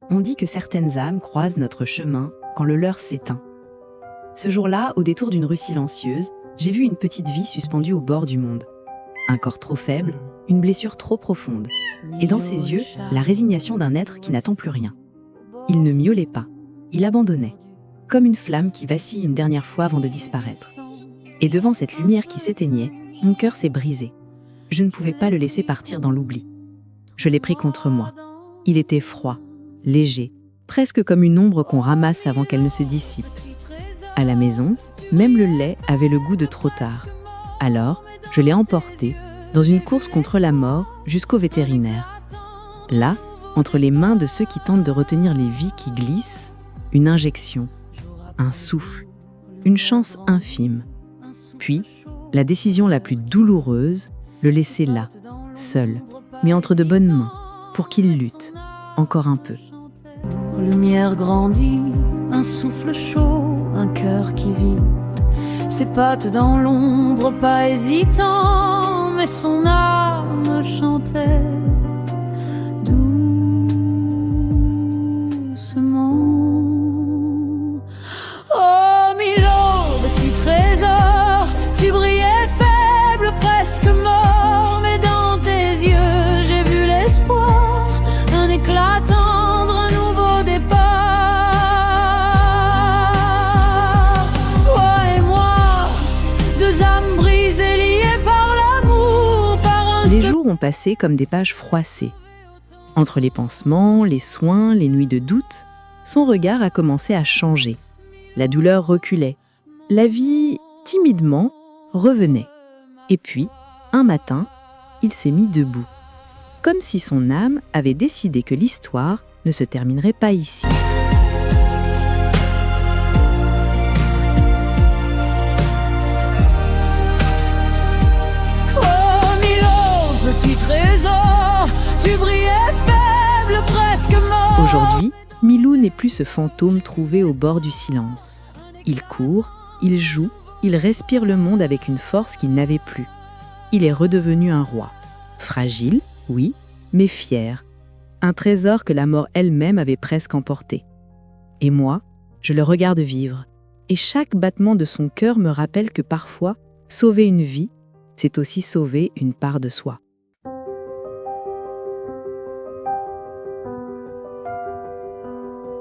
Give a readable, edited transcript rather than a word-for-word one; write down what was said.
On dit que certaines âmes croisent notre chemin quand le leur s'éteint. Ce jour-là, au détour d'une rue silencieuse, j'ai vu une petite vie suspendue au bord du monde. Un corps trop faible, une blessure trop profonde. Et dans ses yeux, la résignation d'un être qui n'attend plus rien. Il ne miaulait pas, il abandonnait, comme une flamme qui vacille une dernière fois avant de disparaître. Et devant cette lumière qui s'éteignait, mon cœur s'est brisé. Je ne pouvais pas le laisser partir dans l'oubli. Je l'ai pris contre moi. Il était froid, léger, presque comme une ombre qu'on ramasse avant qu'elle ne se dissipe. À la maison, même le lait avait le goût de trop tard. Alors, je l'ai emporté, dans une course contre la mort, jusqu'au vétérinaire. Là, entre les mains de ceux qui tentent de retenir les vies qui glissent, une injection, un souffle, une chance infime. Puis, la décision la plus douloureuse, le laisser là, seul, mais entre de bonnes mains, pour qu'il lutte, encore un peu. Lumière grandit, un souffle chaud, un cœur qui vit. Ses pattes dans l'ombre, pas hésitant, mais son âme chantait doucement. Oh Milo, petit trésor, tu brillais faible, presque mort, mais dans tes yeux j'ai vu l'espoir, un éclat tendre, un nouveau départ. Toi et moi, deux âmes brisées, liées par l'amour, par un Les jours ont passé comme des pages froissées. Entre les pansements, les soins, les nuits de doute, son regard a commencé à changer. La douleur reculait. La vie, timidement, revenait. Et puis, un matin, il s'est mis debout. Comme si son âme avait décidé que l'histoire ne se terminerait pas ici. Oh Milo, petit trésor, tu brillais faible, presque mort. Aujourd'hui, Milou n'est plus ce fantôme trouvé au bord du silence. Il court, il joue, il respire le monde avec une force qu'il n'avait plus. Il est redevenu un roi. Fragile, oui, mais fier. Un trésor que la mort elle-même avait presque emporté. Et moi, je le regarde vivre. Et chaque battement de son cœur me rappelle que parfois, sauver une vie, c'est aussi sauver une part de soi.